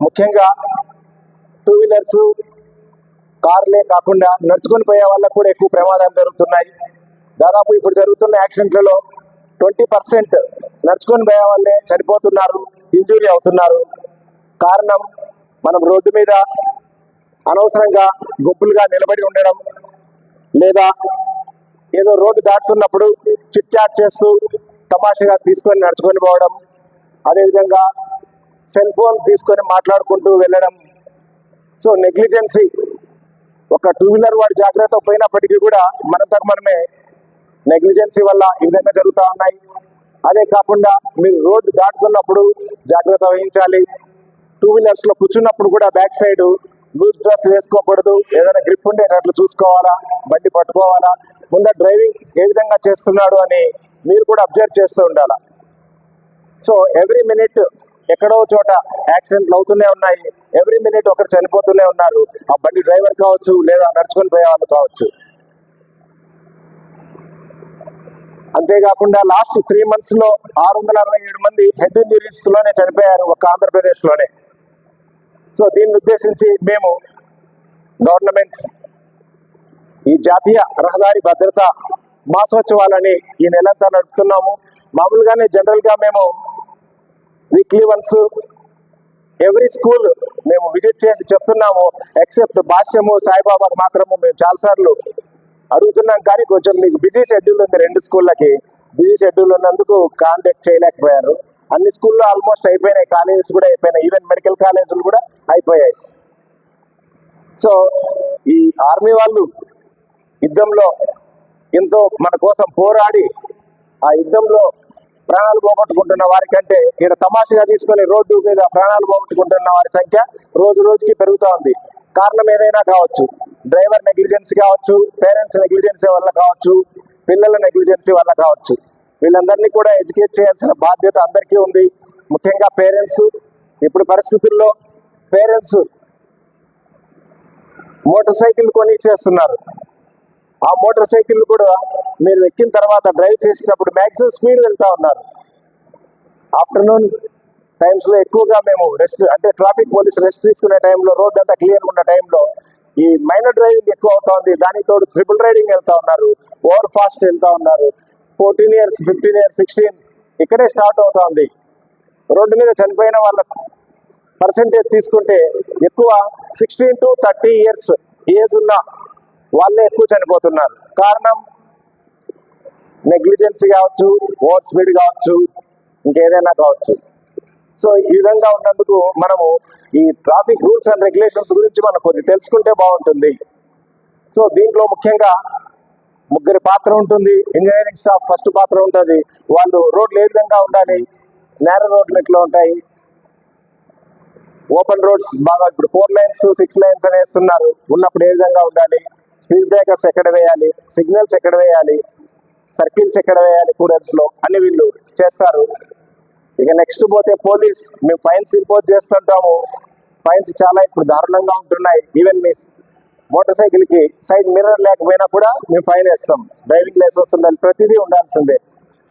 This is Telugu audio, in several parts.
ముఖ్యంగా టూ వీలర్స్, కార్లే కాకుండా నడుచుకొని పోయే వాళ్ళకు కూడా ఎక్కువ ప్రమాదాలు జరుగుతున్నాయి. దాదాపు ఇప్పుడు జరుగుతున్న యాక్సిడెంట్లలో 20% నడుచుకొని పోయే వాళ్ళే చనిపోతున్నారు, ఇంజూరీ అవుతున్నారు. కారణం మనం రోడ్డు మీద అనవసరంగా గుంపులుగా నిలబడి ఉండడం, లేదా ఏదో రోడ్డు దాటుతున్నప్పుడు చిట్ చాట్ చేస్తూ తమాషగా తీసుకొని నడుచుకొని పోవడం, అదేవిధంగా సెల్ ఫోన్ తీసుకొని మాట్లాడుకుంటూ వెళ్ళడం. సో నెగ్లిజెన్సీ, ఒక టూ వీలర్ వాడు జాగ్రత్త పోయినప్పటికీ కూడా మనంతకు మనమే నెగ్లిజెన్సీ వల్ల ఈ విధంగా జరుగుతూ ఉన్నాయి. అదే కాకుండా మీరు రోడ్డు దాటుతున్నప్పుడు జాగ్రత్త వహించాలి. టూ వీలర్స్ లో కూర్చున్నప్పుడు కూడా బ్యాక్ సైడ్ లూజ్ డ్రెస్ వేసుకోకూడదు, ఏదైనా గ్రిప్ ఉండేటట్లు చూసుకోవాలా, బండి పట్టుకోవాలా, ముందర డ్రైవింగ్ ఏ విధంగా చేస్తున్నాడు అని మీరు కూడా అబ్జర్వ్ చేస్తూ ఉండాలా. సో ఎవ్రీ మినిట్ ఎక్కడో చోట యాక్సిడెంట్లు అవుతూనే ఉన్నాయి, ఎవ్రీ మినిట్ ఒకరు చనిపోతూనే ఉన్నారు. ఆ బండి డ్రైవర్ కావచ్చు, లేదా నడుచుకొని పోయే వాళ్ళు కావచ్చు. అంతేకాకుండా లాస్ట్ 3 months లో 667 మంది హెడ్ ఇంజరీస్ లోనే చనిపోయారు ఒక్క ఆంధ్రప్రదేశ్ లోనే. సో దీన్ని ఉద్దేశించి మేము గవర్నమెంట్ ఈ జాతీయ రహదారి భద్రత మాసోత్సవాలని ఈ నెలంతా నడుపుతున్నాము. మామూలుగానే జనరల్ గా మేము వీక్లీ వన్స్ ఎవ్రీ స్కూల్ మేము విజిట్ చేసి చెప్తున్నాము. ఎక్సెప్ట్ భాష్యము, సాయిబాబాకు మాత్రము మేము చాలాసార్లు అడుగుతున్నాం. కానీ కొంచెం మీకు బిజీ షెడ్యూల్ ఉంది, 2 స్కూళ్ళకి బిజీ షెడ్యూల్ ఉన్నందుకు కాంటాక్ట్ చేయలేకపోయారు. అన్ని స్కూల్లో ఆల్మోస్ట్ అయిపోయినాయి, కాలేజెస్ కూడా అయిపోయినాయి, ఈవెన్ మెడికల్ కాలేజీలు కూడా అయిపోయాయి. సో ఈ ఆర్మీ వాళ్ళు యుద్ధంలో ఎంతో మన కోసం పోరాడి ఆ యుద్ధంలో ప్రాణాలు పోగొట్టుకుంటున్న వారికంటే ఇక్కడ తమాషగా తీసుకొని రోడ్డు మీద ప్రాణాలు పోగొట్టుకుంటున్న వారి సంఖ్య రోజు రోజుకి పెరుగుతూ ఉంది. కారణం ఏదైనా కావచ్చు, డ్రైవర్ నెగ్లిజెన్సీ కావచ్చు, పేరెంట్స్ నెగ్లిజెన్సీ వల్ల కావచ్చు, పిల్లల నెగ్లిజెన్సీ వల్ల కావచ్చు. వీళ్ళందరినీ కూడా ఎడ్యుకేట్ చేయాల్సిన బాధ్యత అందరికీ ఉంది, ముఖ్యంగా పేరెంట్స్. ఇప్పుడు పరిస్థితుల్లో పేరెంట్స్ మోటార్ సైకిల్ కొని చేస్తున్నారు. ఆ మోటార్ సైకిల్ కూడా మీరు ఎక్కిన తర్వాత డ్రైవ్ చేసేటప్పుడు మ్యాక్సిమం స్పీడ్ వెళ్తా ఉన్నారు. ఆఫ్టర్నూన్ టైమ్స్ లో ఎక్కువగా మేము రెస్ట్, అంటే ట్రాఫిక్ పోలీస్ రెస్ట్ తీసుకునే టైంలో, రోడ్ అంతా క్లియర్ ఉన్న టైంలో ఈ మైనర్ డ్రైవింగ్ ఎక్కువ అవుతా ఉంది. దానికి తోడు ట్రిపుల్ రైడింగ్ వెళ్తా ఉన్నారు, ఓవర్ ఫాస్ట్ వెళ్తా ఉన్నారు. 14 years, 15 years, 16 ఇక్కడే స్టార్ట్ అవుతా ఉంది. రోడ్డు మీద చనిపోయిన వాళ్ళ పర్సెంటేజ్ తీసుకుంటే ఎక్కువ 16 to 30 years ఏజ్ ఉన్న వాళ్ళే ఎక్కువ చనిపోతున్నారు. కారణం నెగ్లిజెన్సీ కావచ్చు, ఓవర్ స్పీడ్ కావచ్చు, ఇంకేదైనా కావచ్చు. సో ఈ విధంగా ఉన్నందుకు మనము ఈ ట్రాఫిక్ రూల్స్ అండ్ రెగ్యులేషన్స్ గురించి మనం కొద్ది తెలుసుకుంటే బాగుంటుంది. సో దీంట్లో ముఖ్యంగా 3 పాత్ర ఉంటుంది. ఇంజనీరింగ్ స్టాఫ్ ఫస్ట్ పాత్ర ఉంటుంది. వాళ్ళు రోడ్లు ఏ విధంగా ఉండాలి, నేరో రోడ్లు ఎట్లా ఉంటాయి, ఓపెన్ రోడ్స్ బాగా ఇప్పుడు 4 lanes 6 lanes అని వేస్తున్నారు, ఉన్నప్పుడు ఏ విధంగా ఉండాలి, స్పీడ్ బ్రేకర్స్ ఎక్కడ వేయాలి, సిగ్నల్స్ ఎక్కడ వేయాలి, సర్కిల్స్ ఎక్కడ వేయాలి కూడల్స్ లో అని వీళ్ళు చేస్తారు. ఇక నెక్స్ట్ పోతే పోలీస్, మేము ఫైన్స్ ఇంపోజ్ చేస్తుంటాము. ఫైన్స్ చాలా ఇప్పుడు దారుణంగా ఉంటున్నాయి. ఈవెన్ మీ మోటార్ సైకిల్ కి సైడ్ మిర్రర్ లేకపోయినా కూడా మేము ఫైన్ వేస్తాం. డ్రైవింగ్ లైసెన్స్ ఉండాలి, ప్రతిదీ ఉండాల్సిందే.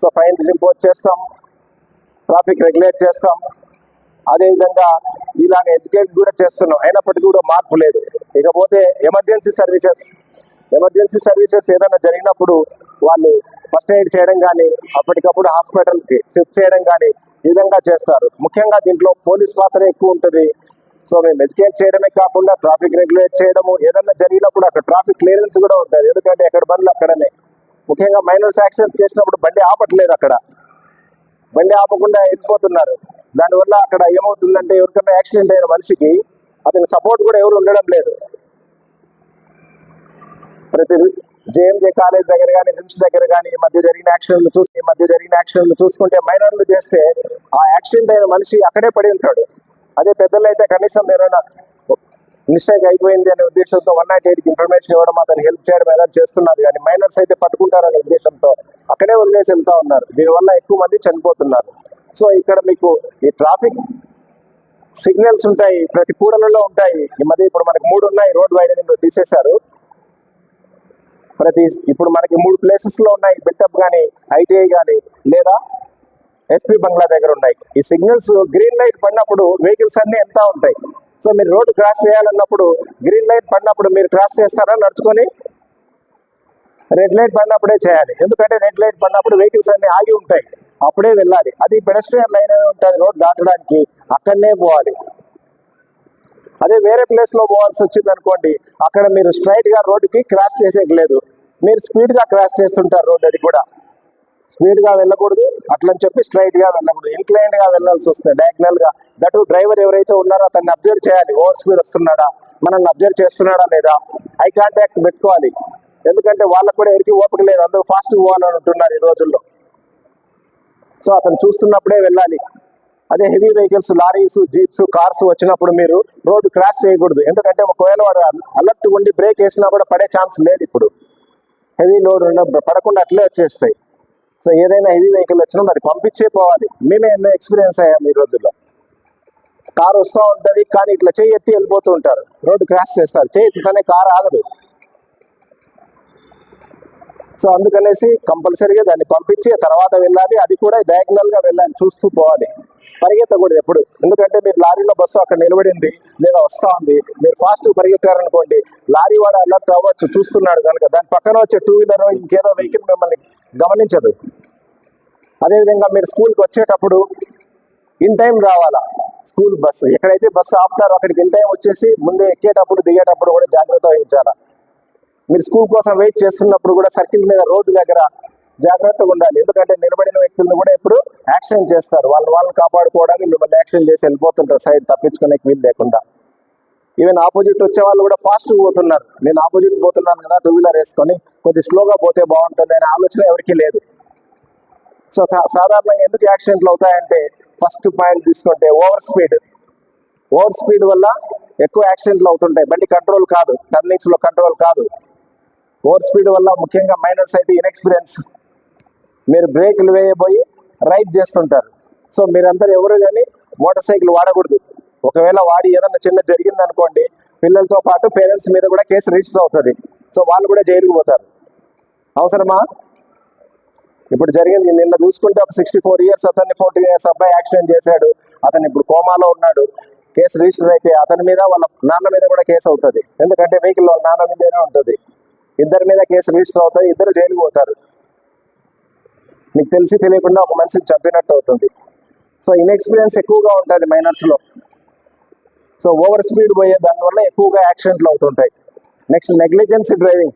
సో ఫైన్స్ ఇంపోజ్ చేస్తాం, ట్రాఫిక్ రెగ్యులేట్ చేస్తాం. అదేవిధంగా ఇలాగ ఎడ్యుకేట్ కూడా చేస్తున్నాం, అయినప్పటికీ కూడా మార్పు లేదు. ఇకపోతే ఎమర్జెన్సీ సర్వీసెస్ ఏదైనా జరిగినప్పుడు వాళ్ళు ఫస్ట్ ఎయిడ్ చేయడం కానీ, అప్పటికప్పుడు హాస్పిటల్కి షిఫ్ట్ చేయడం కానీ ఈ విధంగా చేస్తారు. ముఖ్యంగా దీంట్లో పోలీస్ పాత్ర ఎక్కువ ఉంటుంది. సో మేము ఎడ్యుకేట్ చేయడమే కాకుండా ట్రాఫిక్ రెగ్యులేట్ చేయడము, ఏదన్నా జరిగినప్పుడు అక్కడ ట్రాఫిక్ క్లియరెన్స్ కూడా ఉంటుంది. ఎందుకంటే ఎక్కడ బండ్లు అక్కడనే. ముఖ్యంగా మైనర్స్ యాక్సిడెంట్ చేసినప్పుడు బండి ఆపట్లేదు, అక్కడ బండి ఆపకుండా వెళ్ళిపోతున్నారు. దానివల్ల అక్కడ ఏమవుతుందంటే ఎవరికైనా యాక్సిడెంట్ అయిన మనిషికి అతని సపోర్ట్ కూడా ఎవరు ఉండడం లేదు. ప్రతి జేఎంజే కాలేజ్ దగ్గర కానీ, రిమ్స్ దగ్గర కానీ ఈ మధ్య జరిగిన యాక్సిడెంట్లు చూసుకుంటే మైనర్లు చేస్తే ఆ యాక్సిడెంట్ అయిన మనిషి అక్కడే పడి ఉంటాడు. అదే పెద్దలు అయితే కనీసం ఏమైనా మిస్టేక్ అయిపోయింది అనే ఉద్దేశంతో 108కి ఇన్ఫర్మేషన్ ఇవ్వడం, అతను హెల్ప్ చేయడం ఏదైనా చేస్తున్నారు. కానీ మైనర్స్ అయితే పట్టుకుంటారనే ఉద్దేశంతో అక్కడే వదిలేసి వెళ్తా ఉన్నారు. దీనివల్ల ఎక్కువ మంది చనిపోతున్నారు. సో ఇక్కడ మీకు ఈ ట్రాఫిక్ సిగ్నల్స్ ఉంటాయి, ప్రతి కూడలలో ఉంటాయి. ఈ మధ్య ఇప్పుడు మనకి 3 ఉన్నాయి, రోడ్ వైడనింగ్ తీసేశారు. ఇప్పుడు మనకి 3 places లో ఉన్నాయి, బిల్టప్ కానీ, ఐటీఐ కానీ, లేదా ఎస్పీ బంగ్లా దగ్గర ఉన్నాయి. ఈ సిగ్నల్స్ గ్రీన్ లైట్ పడినప్పుడు వెహికల్స్ అన్ని ఎంత ఉంటాయి. సో మీరు రోడ్డు క్రాస్ చేయాలన్నప్పుడు గ్రీన్ లైట్ పడినప్పుడు మీరు క్రాస్ చేస్తారా నడుచుకొని? రెడ్ లైట్ పడినప్పుడే చేయాలి. ఎందుకంటే రెడ్ లైట్ పడినప్పుడు వెహికల్స్ అన్ని ఆగి ఉంటాయి, అప్పుడే వెళ్ళాలి. అది పెడస్ట్రియన్ లైన్ ఉంటుంది రోడ్ దాటడానికి, అక్కడనే పోవాలి. అదే వేరే ప్లేస్ లో పోవాల్సి వచ్చింది అనుకోండి, అక్కడ మీరు స్ట్రైట్ గా రోడ్డుకి క్రాస్ చేసేది లేదు, మీరు స్పీడ్ గా క్రాస్ చేస్తుంటారు రోడ్. అది కూడా స్పీడ్ గా వెళ్ళకూడదు, అట్లని చెప్పి స్ట్రైట్ గా వెళ్ళకూడదు, ఇంక్లైన్ గా వెళ్ళాల్సి వస్తుంది, డయాగ్నల్ గా. దట్ డ్రైవర్ ఎవరైతే ఉన్నారో అతన్ని అబ్జర్వ్ చేయాలి. ఓవర్ స్పీడ్ వస్తున్నాడా, మనల్ని అబ్జర్వ్ చేస్తున్నాడా లేదా, ఐ కాంటాక్ట్ పెట్టుకోవాలి. ఎందుకంటే వాళ్ళకు కూడా ఎవరికి ఓపిక లేదు, అందరూ ఫాస్ట్ పోవాలని ఉంటున్నారు ఈ రోజుల్లో. సో అతను చూస్తున్నప్పుడే వెళ్ళాలి. అదే heavy vehicles, lorries, jeeps, cars వచ్చినప్పుడు మీరు రోడ్డు క్రాస్ చేయకూడదు. ఎందుకంటే ఒకవేళ వాడు అలర్ట్ ఉండి బ్రేక్ వేసినా కూడా పడే ఛాన్స్ లేదు. ఇప్పుడు హెవీ లోడ్ పడకుండా అట్లే వచ్చేస్తాయి. సో ఏదైనా హెవీ వెహికల్ వచ్చినా అది పంపించే పోవాలి. మేమే ఎన్నో ఎక్స్పీరియన్స్ అయ్యాము ఈ రోజుల్లో. కారు వస్తూ ఉంటుంది, కానీ ఇట్లా చేయి ఎత్తి వెళ్ళిపోతూ ఉంటారు, రోడ్డు క్రాస్ చేస్తారు, చేయి ఎత్తితేనే కారు ఆగదు. సో అందుకనేసి కంపల్సరీగా దాన్ని పంపించి తర్వాత వెళ్ళాలి. అది కూడా డయాగ్నల్ గా వెళ్ళాలి, చూస్తూ పోవాలి, పరిగెత్తకూడదు ఎప్పుడు. ఎందుకంటే మీరు లారీలో బస్సు అక్కడ నిలబడింది లేదా వస్తా ఉంది, మీరు ఫాస్ట్ పరిగెత్తారనుకోండి, లారీ వాడు అలర్ట్ అవ్వచ్చు, చూస్తున్నాడు కనుక. దాని పక్కన వచ్చే టూ వీలర్ ఇంకేదో వెహికల్ మిమ్మల్ని గమనించదు. అదేవిధంగా మీరు స్కూల్కి వచ్చేటప్పుడు ఇన్ టైం రావాలా. స్కూల్ బస్సు ఎక్కడైతే బస్సు ఆపుతారో అక్కడికి ఇన్ టైం వచ్చేసి ముందే ఎక్కేటప్పుడు దిగేటప్పుడు కూడా జాగ్రత్త వహించాలా. మీరు స్కూల్ కోసం వెయిట్ చేస్తున్నప్పుడు కూడా సర్కిల్ మీద రోడ్డు దగ్గర జాగ్రత్తగా ఉండాలి. ఎందుకంటే నిలబడిన వ్యక్తులను కూడా ఎప్పుడు యాక్సిడెంట్ చేస్తారు. వాళ్ళని కాపాడుకోవడానికి మిమ్మల్ని యాక్సిడెంట్ చేసి వెళ్ళిపోతుంటారు సైడ్, తప్పించుకునే వీలు లేకుండా. ఈవెన్ ఆపోజిట్ వచ్చే వాళ్ళు కూడా ఫాస్ట్ పోతున్నారు. నేను ఆపోజిట్ పోతున్నాను కదా, టూ వీలర్ వేసుకొని కొద్ది స్లోగా పోతే బాగుంటుంది అనే ఆలోచన ఎవరికీ లేదు. సో సాధారణంగా ఎందుకు యాక్సిడెంట్లు అవుతాయంటే, ఫస్ట్ పాయింట్ తీసుకుంటే ఓవర్ స్పీడ్ వల్ల ఎక్కువ యాక్సిడెంట్లు అవుతుంటాయి. బండి కంట్రోల్ కాదు, టర్నింగ్స్ లో కంట్రోల్ కాదు. ఓవర్ స్పీడ్ వల్ల ముఖ్యంగా మైనర్స్ అయితే ఇన్ఎక్స్పీరియన్స్, మీరు బ్రేకులు వేయబోయి రైడ్ చేస్తుంటారు. సో మీరందరూ ఎవరు కానీ మోటార్ సైకిల్ వాడకూడదు. ఒకవేళ వాడి ఏదన్నా చిన్న జరిగింది అనుకోండి, పిల్లలతో పాటు పేరెంట్స్ మీద కూడా కేసు రిజిస్టర్ అవుతుంది. సో వాళ్ళు కూడా జైలుకి పోతారు. అవసరమా? ఇప్పుడు జరిగింది నిన్న చూసుకుంటే, ఒక 64 years అతన్ని 14 years అబ్బాయి యాక్సిడెంట్ చేశాడు. అతను ఇప్పుడు కోమాలో ఉన్నాడు. కేసు రిజిస్టర్ అయితే అతని మీద వాళ్ళ నాన్న మీద కూడా కేసు అవుతుంది. ఎందుకంటే వెహికల్ నాన్న మీదనే ఉంటుంది. ఇద్దరి మీద కేసు రిజిస్టర్ అవుతాయి, ఇద్దరు జైలుకి పోతారు. మీకు తెలిసి తెలియకుండా ఒక మనిషిని చంపినట్టు అవుతుంది. సో ఇన్ఎక్స్పీరియన్స్ ఎక్కువగా ఉంటుంది మైనర్స్ లో. సో ఓవర్ స్పీడ్ పోయే దానివల్ల ఎక్కువగా యాక్సిడెంట్లు అవుతుంటాయి. Next negligence driving.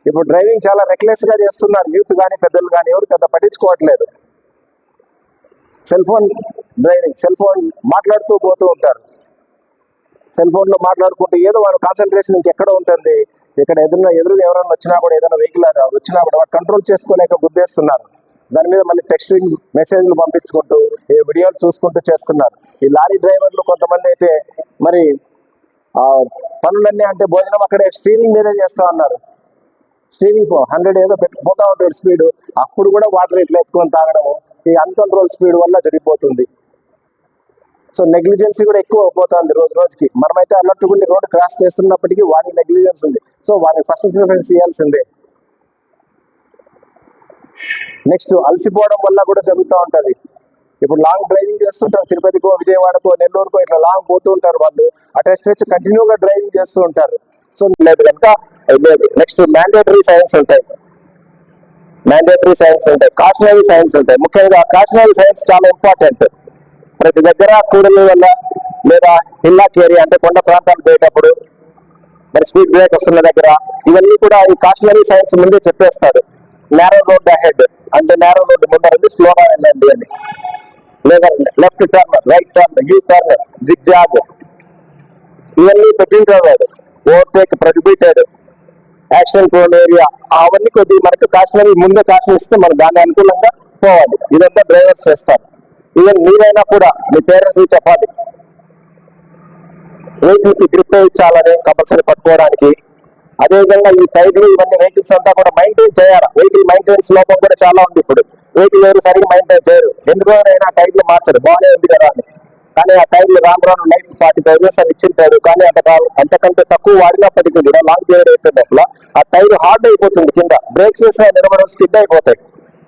ఇప్పుడు డ్రైవింగ్ చాలా రెక్లెస్ గా చేస్తున్నారు, యూత్ కానీ పెద్దలు కానీ ఎవరు పెద్ద పట్టించుకోవట్లేదు. Cell phone driving, cell phone మాట్లాడుతూ పోతూ ఉంటారు. సెల్ ఫోన్ లో మాట్లాడుకుంటూ ఏదో వాళ్ళ కాన్సన్ట్రేషన్ ఇంకెక్కడ ఉంటుంది. ఇక్కడ ఎదురుగా ఎవరైనా వచ్చినా కూడా, ఏదైనా వెహికల్ వచ్చినా కూడా కంట్రోల్ చేసుకోలేక గుద్దేస్తున్నారు. దాని మీద మళ్ళీ టెక్స్టింగ్ మెసేజ్లు పంపించుకుంటూ వీడియోలు చూసుకుంటూ చేస్తున్నారు. ఈ లారీ డ్రైవర్లు కొంతమంది అయితే మరి పనులన్నీ అంటే భోజనం అక్కడే స్టీరింగ్ మీదే చేస్తా ఉన్నారు. స్టీరింగ్ 100 ఏదో పోతా ఉంటాడు స్పీడ్, అప్పుడు కూడా వాటర్ ఇట్లా ఎత్తుకొని తాగడము, ఈ అన్కంట్రోల్ స్పీడ్ వల్ల జరిగిపోతుంది. సో నెగ్లిజెన్సీ కూడా ఎక్కువ అయిపోతుంది రోజు రోజుకి. మనమైతే అలర్ట్ ఉండి రోడ్ క్రాస్ చేస్తున్నప్పటికీ వాడికి నెగ్లిజెన్స్ ఉంది. సో వాడిని ఫస్ట్ ప్రిఫరెన్స్ ఇవ్వాల్సిందే. నెక్స్ట్ అలసిపోవడం వల్ల కూడా జరుగుతూ ఉంటుంది. ఇప్పుడు లాంగ్ డ్రైవింగ్ చేస్తుంటారు, తిరుపతికో, విజయవాడకో, నెల్లూరుకో ఇట్లా లాంగ్ పోతూ ఉంటారు వాళ్ళు. అటే స్ట్రెచ్ కంటిన్యూగా డ్రైవింగ్ చేస్తూ ఉంటారు. సో లేదు కనుక లేదు. నెక్స్ట్ మ్యాండేటరీ సైన్స్ ఉంటాయి, కాషనరీ సైన్స్ ఉంటాయి. ముఖ్యంగా కాషనరీ సైన్స్ చాలా ఇంపార్టెంట్. ప్రతి దగ్గర కూడలి వల్ల లేదా హిల్లాక్ ఏరియా అంటే కొండ ప్రాంతాలు పోయేటప్పుడు మరి స్పీడ్ బ్రేక్ వస్తున్న దగ్గర ఇవన్నీ కూడా ఈ కాషనరీ సైన్స్ ముందే చెప్పేస్తాడు. నేరో రోడ్ అహెడ్ అంటే నేరో రోడ్ ముందరండి, స్లోగా వెళ్ళండి అని. లేదా left turn, right turn, U turn, zig zag ఇవన్నీ పెట్టింటాడు వాడు. Overtake, prohibited, action prone area, అవన్నీ కొద్దిగా మనకు కాషనరీ ముందే కాషన్ ఇస్తే మనం దాన్ని అనుకూలంగా పోవాలి. ఇదంతా డ్రైవర్స్ చేస్తారు. ఈవెన్ మీరైనా కూడా మీ పేరెంట్స్ చెప్పాలి, వెహికల్ కి గ్రిప్ ఇచ్చాలని కంపల్సరీ పట్టుకోవడానికి. అదేవిధంగా ఈ టైర్లు ఇవన్నీ వెహికల్స్ అంతా కూడా మెయింటైన్ చేయాలి. వెహికల్ మెయింటెనెన్స్ లోపం కూడా చాలా ఉంది. ఇప్పుడు వెహికల్ ఎవరు సరిగ్గా మెయింటైన్ చేయరు. ఎన్ని రోజులైనా టైర్లు మార్చరు, బాగానే ఉంది కదా అని. కానీ ఆ టైర్లు రాను లైఫ్ 40,000 అని ఇచ్చింటాడు. కానీ అంతకంటే తక్కువ వాడినప్పటికీ కూడా లాంగ్ పీరియడ్ అవుతుంది అట్లా ఆ టైర్ హార్డ్ అయిపోతుంది. కింద బ్రేక్స్ వేసినా నిలబడ స్కిడ్ అయిపోతాయి.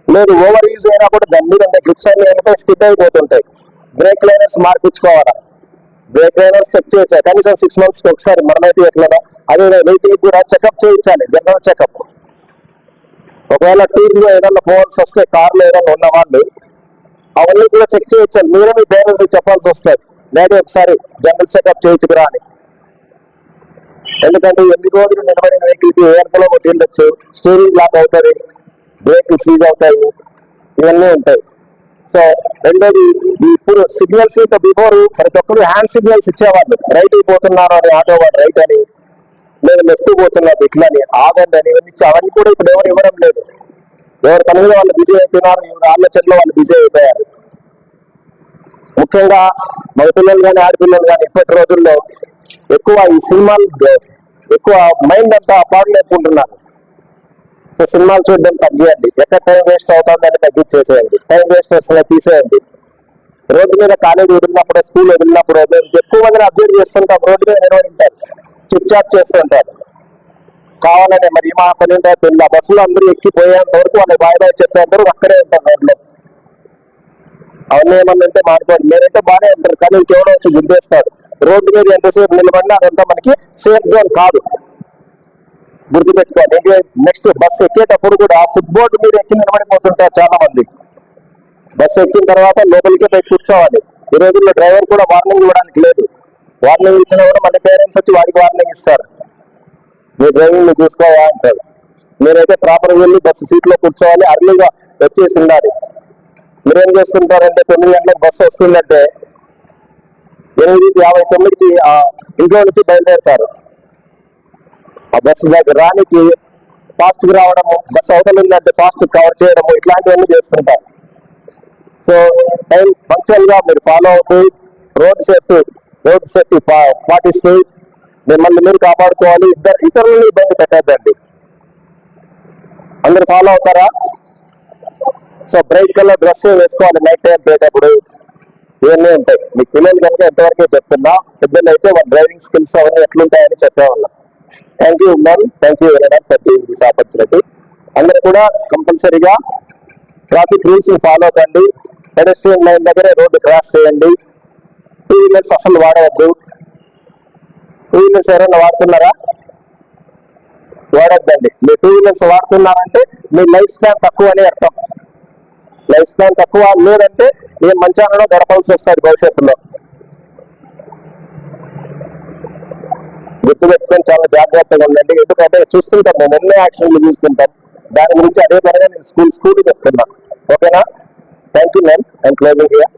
లేదు ఓవర్ యూజ్ అయినా కూడా దాని మీద ఉండే గ్రిప్స్ అన్ని ఏంటంటే స్కిప్ అయిపోతుంటాయి. బ్రేక్ లైనర్స్ మార్పించుకోవాలా, బ్రేక్ లైనర్స్ చెక్ చేయొచ్చు కనీసం 6 months ఒకసారి. మనమైతే ఎట్లా అదే వెహికల్ కూడా చెకప్ చేయించాలి, జనరల్ చెకప్. ఒకవేళ టూర్ లో ఏదైనా ఫోన్స్ వస్తే కార్లో ఏదైనా ఉన్న వాళ్ళు అవన్నీ కూడా చెక్ చేయొచ్చు. మీరే మీ పేరెంట్స్ చెప్పాల్సి వస్తుంది, డాడీ ఒకసారి జనరల్ చెకప్ చేయించుకురా అని. ఎందుకంటే ఎన్ని రోజులు నిలబడిన వెహికల్ కి ఏర్పలో ఒకటి ఉండొచ్చు, స్టీరింగ్ లాక్ అవుతుంది, బ్రేక్లు సీజ్ అవుతాయి, ఇవన్నీ ఉంటాయి. సో రెండోది, ఇప్పుడు సిగ్నల్స్ బిఫోర్ ప్రతి ఒక్కరు హ్యాండ్ సిగ్నల్స్ ఇచ్చేవాళ్ళు, రైట్ పోతున్నారు అని ఆటో వాడు రైట్ అని, నేను లెఫ్ట్ పోతున్నాను ఇట్లని, ఆగండి అని ఇవన్నీ అవన్నీ కూడా ఇప్పుడు ఎవరు ఇవ్వడం లేదు. ఎవరి పని మీద వాళ్ళు బిజీ అవుతున్నారు, ఎవరి ఆలోచనలో వాళ్ళు బిజీ అయిపోయారు. ముఖ్యంగా మగ పిల్లలు కానీ ఆడపిల్లలు కానీ ఇప్పటి రోజుల్లో ఎక్కువ ఈ సినిమాలు ఎక్కువ మైండ్ అంతా పాడలేకుంటున్నారు. సో సినిమాలు చూడడం తగ్గియండి, ఎక్కడ టైం వేస్ట్ అవుతుందని తగ్గించేసేయండి, టైం వేస్ట్ వస్తున్నా తీసేయండి. రోడ్డు మీద కాలేజ్ వదిలినప్పుడు, స్కూల్ వదిలినప్పుడు ఎక్కువ మందిని అబ్జర్వ్ చేస్తుంటాం, రోడ్డు మీద నిలబడింటారు, చిప్ చాట్ చేస్తుంటారు కావాలనే. మరి మా పని ఉంటారు తెలియదు, బస్సులో అందరూ ఎక్కిపోయేంత వరకు వాళ్ళు బాయ్ బాయ్ చెప్పేంత వరకు అక్కడే ఉంటారు రోడ్లో. అవన్నీ ఏమన్నా ఉంటే మాట్లాడు, మీరైతే బాగానే ఉంటారు కానీ ఇంకెవడో వచ్చి గుర్తిస్తాడు. రోడ్డు మీద ఎంతసేపు నిలబడినా అదంతా మనకి సేఫ్ జోన్ కాదు, గుర్తుపెట్టుకోండి. నెక్స్ట్ బస్సు ఎక్కేటప్పుడు కూడా ఫుట్బోర్డ్ మీద ఎక్కి నిలబడిపోతుంటారు చాలా మంది. బస్సు ఎక్కిన తర్వాత లోపలికే పోయి కూర్చోవాలి. ఈ రోజుల్లో డ్రైవర్ కూడా వార్నింగ్ ఇవ్వడానికి లేదు, వార్నింగ్ ఇచ్చినా కూడా మన పేరెంట్స్ వచ్చి వాడికి వార్నింగ్ ఇస్తారు, మీ డ్రైవింగ్ ని చూసుకోవా అంటారు. మీరైతే ప్రాపర్గా వెళ్ళి బస్సు సీట్లో కూర్చోవాలి, అర్లీగా వచ్చేసి ఉండాలి. మీరేం చేస్తుంటారంటే 9 గంటలకు బస్సు వస్తుందంటే 8:59కి ఇంట్లో నుంచి బయలుదేరుతారు. ఆ బస్సు దగ్గర రానికి ఫాస్ట్ గా రావడము, బస్సు అవతల ఉందంటే ఫాస్ట్ కవర్ చేయడము, ఇట్లాంటివన్నీ చేస్తుంటారు. సో టైం పంక్చువల్ గా మీరు ఫాలో అవుతూ రోడ్ సేఫ్టీ పాటిస్తూ మిమ్మల్ని మీరు కాపాడుకోవాలి, ఇతరులని ఇబ్బంది పెట్టద్దండి. అందరు ఫాలో అవుతారా? సో బ్రైట్ కలర్ డ్రెస్ వేసుకోవాలి నైట్ టైం పోయేటప్పుడు, ఇవన్నీ ఉంటాయి. మీ పిల్లలు కనుక ఎంతవరకే చెప్తున్నా, పెద్దలు అయితే వాళ్ళ డ్రైవింగ్ స్కిల్స్ అవన్నీ ఎట్లుంటాయని చెప్పేవాళ్ళం. Thank you ma'am, thank you very much for giving this opportunity. అందరూ కూడా కంపల్సరీగా ట్రాఫిక్ రూల్స్ ఫాలో కండి, పెడెస్ట్రియన్ లైన్ దగ్గరే రోడ్డు క్రాస్ చేయండి, 2 వీలర్స్ అసలు వాడవద్దు. 2 వీలర్స్ ఎవరైనా వాడుతున్నారా? వాడద్దండి. మీరు 2 వీలర్స్ వాడుతున్నారంటే మీ లైఫ్ స్పాన్ తక్కువ అని అర్థం. లైఫ్ స్పాన్ తక్కువ లేదంటే ఏ మంచాలలో గడపాల్సి వస్తుంది భవిష్యత్తులో. గుర్తుపెట్టుకొని చాలా జాగ్రత్తగా ఉండండి, ఎందుకంటే చూస్తుంటాం మేము ఎన్నో యాక్షన్లు చూస్తుంటాం. దాని గురించి అదే పరంగా నేను స్కూల్ చెప్తున్నా. ఓకేనా? Thank you ma'am, I'm closing here.